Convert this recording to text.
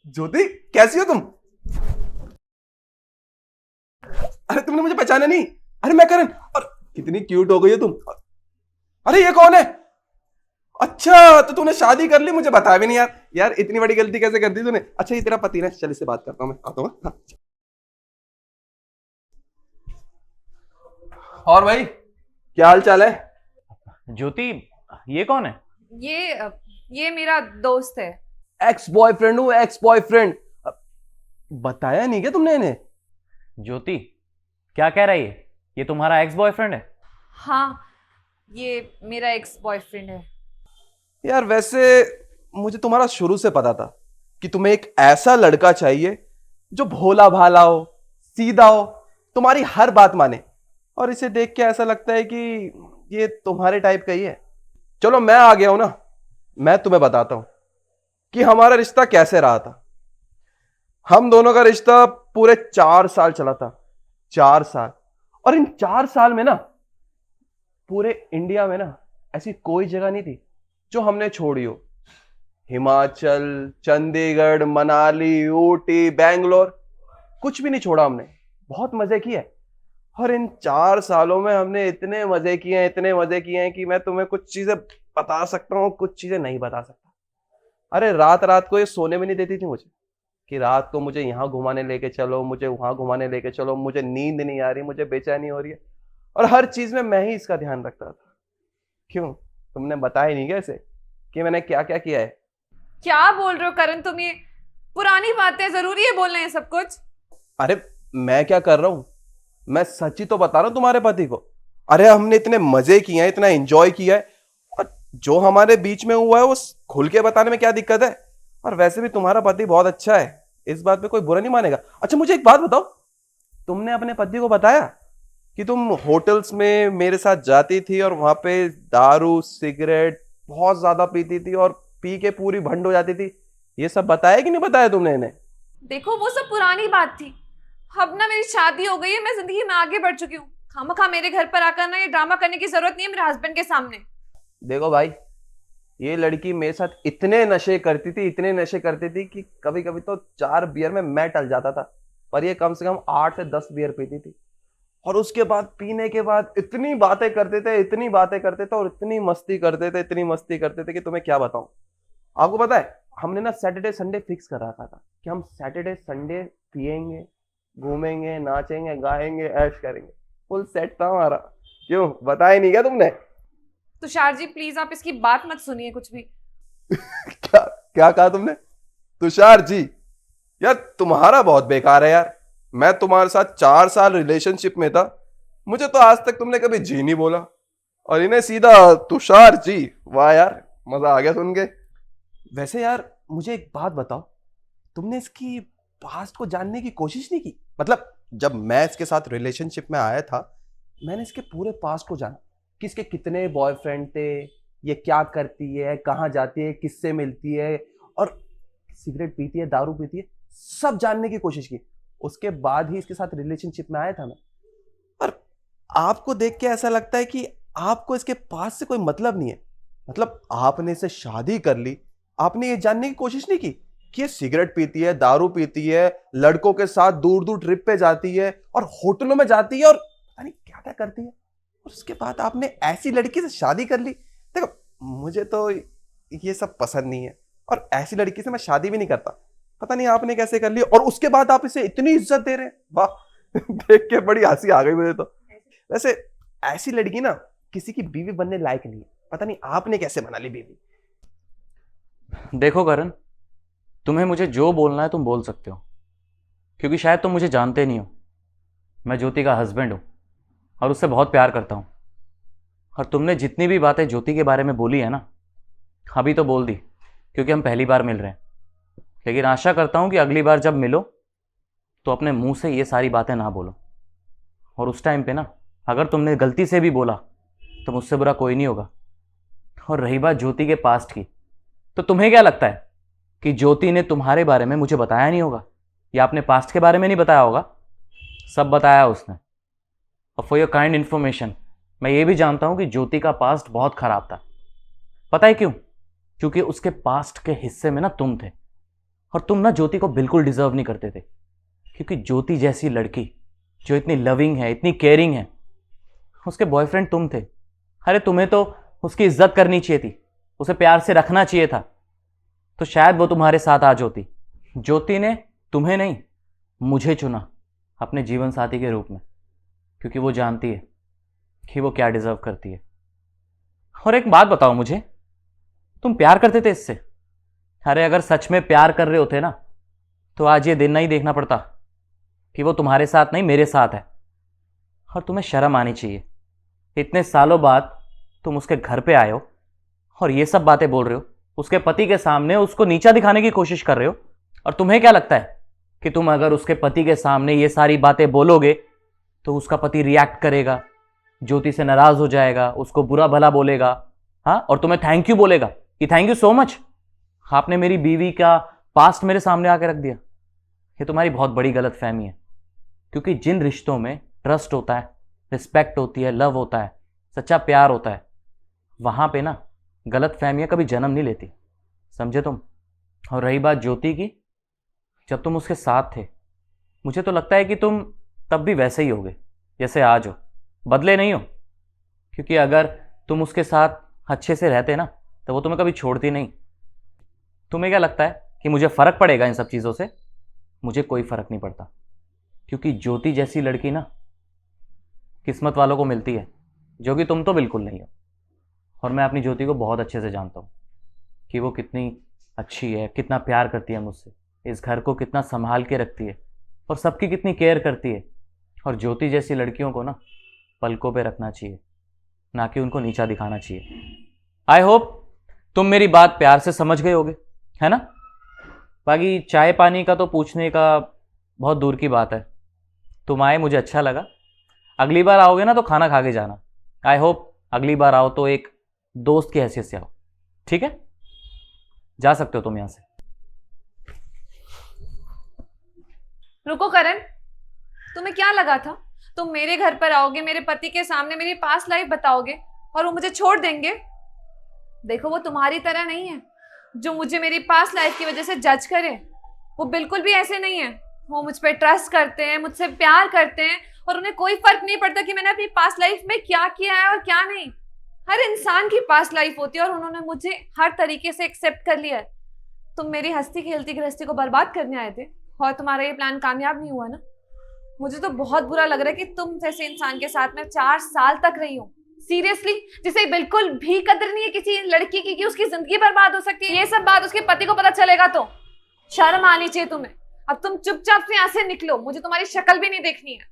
ज्योति, कैसी हो तुम? अरे तुमने मुझे पहचाना नहीं? अरे मैं करण। और कितनी क्यूट हो गई हो तुम। अरे ये कौन है? अच्छा, तो तूने शादी कर ली, मुझे बताया भी नहीं यार। यार इतनी बड़ी गलती कैसे कर दी तूने? अच्छा ये तेरा पति ना, चल इससे बात करता हूँ, मैं आता हूँ। हाँ। और भाई, क्या हाल चाल है? ज्योति, ये कौन है? ये मेरा दोस्त है। एक्स बॉयफ्रेंड हूँ, एक्स बॉयफ्रेंड। बताया नहीं क्या तुमने इन्हें? ज्योति, क्या कह रही है? ये तुम्हारा एक्स बॉयफ्रेंड है? हाँ, ये मेरा एक्स बॉयफ्रेंड है। यार वैसे मुझे तुम्हारा शुरू से पता था कि तुम्हें एक ऐसा लड़का चाहिए जो भोला भाला हो, सीधा हो, तुम्हारी हर बात माने। और इसे देख के ऐसा लगता है कि ये तुम्हारे टाइप का ही है। चलो मैं आ गया हूं ना, मैं तुम्हें बताता हूं कि हमारा रिश्ता कैसे रहा था। हम दोनों का रिश्ता पूरे 4 साल चला था। 4 साल। और इन 4 साल में ना, पूरे इंडिया में ना, ऐसी कोई जगह नहीं थी जो हमने छोड़ी हो। हिमाचल, चंडीगढ़, मनाली, ऊटी, बैंगलोर, कुछ भी नहीं छोड़ा हमने। बहुत मजे किए। और इन 4 सालों में हमने इतने मजे किए हैं, इतने मजे किए हैं कि मैं तुम्हें कुछ चीजें बता सकता हूँ, कुछ चीजें नहीं बता सकता। अरे रात रात को ये सोने में नहीं देती थी मुझे, कि रात को मुझे यहाँ घुमाने लेके चलो, मुझे वहां घुमाने लेके चलो, मुझे नींद नहीं आ रही, मुझे बेचैनी हो रही है। और हर चीज में मैं ही इसका ध्यान रखता था। क्यों, तुमने बताया नहीं कैसे कि मैंने क्या क्या किया है? क्या बोल रहे हो करण तुम? ये पुरानी बातें, जरूरी है बोलना है सब कुछ? अरे मैं क्या कर रहा हूं, मैं सच ही तो बता रहा हूं तुम्हारे पति को। अरे हमने इतने मजे किए हैं, इतना एंजॉय किया है। और जो हमारे बीच में हुआ है वो खुल के बताने में क्या दिक्कत है? और वैसे भी तुम्हारा पति बहुत अच्छा है, इस बात पे कोई बुरा नहीं मानेगा। अच्छा मुझे एक बात बताओ, तुमने अपने पति को बताया कि तुम होटल्स में मेरे साथ जाती थी और वहां पे दारू सिगरेट बहुत ज्यादा पीती थी और पी के पूरी भंड हो जाती थी? ये सब बताया कि नहीं बताया तुमने इन्हें? देखो वो सब पुरानी बात थी। अब ना मेरी शादी हो गई है, मैं जिंदगी में आगे बढ़ चुकी हूँ। खामखा मेरे घर पर आकर ना ये ड्रामा करने की जरूरत नहीं है मेरे हस्बैंड के सामने। देखो भाई, ये लड़की मेरे साथ इतने नशे करती थी, इतने नशे करती थी कि कभी कभी तो 4 बियर में मैं टल जाता था। पर ये कम से कम 8 से 10 बियर पीती थी। और उसके बाद पीने के बाद इतनी बातें करते थे, इतनी बातें करते थे और इतनी मस्ती करते थे, इतनी मस्ती करते थे कि तुम्हें क्या बताऊं। आपको पता है, हमने ना सैटरडे संडे फिक्स कर रखा था कि हम सैटरडे संडे पिएंगे, घूमेंगे, नाचेंगे, गाएंगे, ऐश करेंगे। फुल सेट था हमारा। क्यों, बताया नहीं क्या तुमने? तुषार जी प्लीज आप इसकी बात मत सुनिए कुछ भी। क्या क्या कहा तुमने? तुषार जी? यार तुम्हारा बहुत बेकार है यार। मैं तुम्हारे साथ 4 साल रिलेशनशिप में था, मुझे तो आज तक तुमने कभी जी नहीं बोला, और इन्हें सीधा तुषार जी। वाह यार, मजा आ गया सुन के। वैसे यार मुझे एक बात बताओ, तुमने इसकी पास्ट को जानने की कोशिश नहीं की? मतलब जब मैं इसके साथ रिलेशनशिप में आया था, मैंने इसके पूरे पास्ट को जाना कि इसके कितने बॉयफ्रेंड थे, ये क्या करती है, कहाँ जाती है, किससे मिलती है, और सिगरेट पीती है, दारू पीती है, सब जानने की कोशिश की। उसके बाद ही इसके साथ रिलेशनशिप में आया था मैं। और आपको देख के ऐसा लगता है कि आपको इसके पास से कोई मतलब नहीं है। मतलब आपने इसे शादी कर ली, आपने ये जानने की कोशिश नहीं की कि ये सिगरेट पीती है, दारू पीती है, लड़कों के साथ दूर दूर ट्रिप पे जाती है और होटलों में जाती है और पता नहीं क्या क्या करती है। और उसके बाद आपने ऐसी लड़की से शादी कर ली। देखो, मुझे तो ये सब पसंद नहीं है, और ऐसी लड़की से मैं शादी भी नहीं करता। पता नहीं आपने कैसे कर ली, और उसके बाद आप इसे इतनी इज्जत दे रहे हैं। वाह देख के बड़ी हंसी आ गई मुझे तो। वैसे ऐसी लड़की ना किसी की बीवी बनने लायक नहीं है। पता नहीं आपने कैसे बना ली बीवी। देखो करण, तुम्हें मुझे जो बोलना है तुम बोल सकते हो, क्योंकि शायद तुम मुझे जानते नहीं हो। मैं ज्योति का हस्बैंड हूँ और उससे बहुत प्यार करता हूँ। और तुमने जितनी भी बातें ज्योति के बारे में बोली है ना, अभी तो बोल दी क्योंकि हम पहली बार मिल रहे हैं। लेकिन आशा करता हूँ कि अगली बार जब मिलो तो अपने मुंह से ये सारी बातें ना बोलो। और उस टाइम पे ना, अगर तुमने गलती से भी बोला तो मुझसे बुरा कोई नहीं होगा। और रही बात ज्योति के पास्ट की, तो तुम्हें क्या लगता है कि ज्योति ने तुम्हारे बारे में मुझे बताया नहीं होगा, या अपने पास्ट के बारे में नहीं बताया होगा? सब बताया उसने। और फॉर योर काइंड इन्फॉर्मेशन, मैं ये भी जानता हूं कि ज्योति का पास्ट बहुत खराब था। पता है क्यों? क्योंकि उसके पास्ट के हिस्से में ना तुम थे, और तुम ना ज्योति को बिल्कुल डिजर्व नहीं करते थे, क्योंकि ज्योति जैसी लड़की जो इतनी लविंग है, इतनी केयरिंग है, उसके बॉयफ्रेंड तुम थे। अरे तुम्हें तो उसकी इज्जत करनी चाहिए थी, उसे प्यार से रखना चाहिए था, तो शायद वो तुम्हारे साथ आज होती। ज्योति ने तुम्हें नहीं, मुझे चुना अपने जीवन साथी के रूप में, क्योंकि वो जानती है कि वो क्या डिजर्व करती है। और एक बात बताओ मुझे, तुम प्यार करते थे इससे? अरे अगर सच में प्यार कर रहे होते ना, तो आज ये दिन नहीं देखना पड़ता कि वो तुम्हारे साथ नहीं मेरे साथ है। और तुम्हें शर्म आनी चाहिए, इतने सालों बाद तुम उसके घर पे आए हो और ये सब बातें बोल रहे हो, उसके पति के सामने उसको नीचा दिखाने की कोशिश कर रहे हो। और तुम्हें क्या लगता है कि तुम अगर उसके पति के सामने ये सारी बातें बोलोगे तो उसका पति रिएक्ट करेगा, ज्योति से नाराज हो जाएगा, उसको बुरा भला बोलेगा, हाँ, और तुम्हें थैंक यू बोलेगा कि थैंक यू सो मच, आपने मेरी बीवी का पास्ट मेरे सामने आके रख दिया। ये तुम्हारी बहुत बड़ी गलतफहमी है, क्योंकि जिन रिश्तों में ट्रस्ट होता है, रिस्पेक्ट होती है, लव होता है, सच्चा प्यार होता है, वहां पे ना गलतफहमियां कभी जन्म नहीं लेती, समझे तुम? और रही बात ज्योति की, जब तुम उसके साथ थे, मुझे तो लगता है कि तुम तब भी वैसे ही होगे जैसे आज हो, बदले नहीं हो। क्योंकि अगर तुम उसके साथ अच्छे से रहते ना, तो वो तुम्हें कभी छोड़ती नहीं। तुम्हें क्या लगता है कि मुझे फ़र्क पड़ेगा इन सब चीज़ों से? मुझे कोई फ़र्क नहीं पड़ता, क्योंकि ज्योति जैसी लड़की ना किस्मत वालों को मिलती है, जो कि तुम तो बिल्कुल नहीं हो। और मैं अपनी ज्योति को बहुत अच्छे से जानता हूँ कि वो कितनी अच्छी है, कितना प्यार करती है मुझसे, इस घर को कितना संभाल के रखती है और सबकी कितनी केयर करती है। और ज्योति जैसी लड़कियों को ना पलकों पे रखना चाहिए, ना कि उनको नीचा दिखाना चाहिए। आई होप तुम मेरी बात प्यार से समझ गए होगे, है ना? बाकी चाय पानी का तो पूछने का बहुत दूर की बात है। तुम आए, मुझे अच्छा लगा। अगली बार आओगे ना तो खाना खा के जाना। आई होप अगली बार आओ तो एक दोस्त की हैसियत से आओ, ठीक है? जा सकते हो तुम यहां से। रुको करण, तुम्हें क्या लगा था तुम मेरे घर पर आओगे, मेरे पति के सामने मेरी पास्ट लाइफ बताओगे और वो मुझे छोड़ देंगे? देखो, वो तुम्हारी तरह नहीं है जो मुझे मेरी पास्ट लाइफ की वजह से जज करे। वो बिल्कुल भी ऐसे नहीं है। वो मुझ पर ट्रस्ट करते हैं, मुझसे प्यार करते हैं और उन्हें कोई फर्क नहीं पड़ता कि मैंने अपनी पास्ट लाइफ में क्या किया है और क्या नहीं। हर इंसान की पास्ट लाइफ होती है और उन्होंने मुझे हर तरीके से एक्सेप्ट कर लिया है। तुम मेरी हंसती खेलती गृहस्थी को बर्बाद करने आए थे और तुम्हारा ये प्लान कामयाब नहीं हुआ ना। मुझे तो बहुत बुरा लग रहा है कि तुम जैसे इंसान के साथ मैं 4 साल तक रही हूँ। सीरियसली, जिसे बिल्कुल भी कदर नहीं है किसी लड़की की कि उसकी जिंदगी बर्बाद हो सकती है। ये सब बात उसके पति को पता चलेगा तो शर्म आनी चाहिए तुम्हें। अब तुम चुपचाप से यहाँ से निकलो, मुझे तुम्हारी शक्ल भी नहीं देखनी है।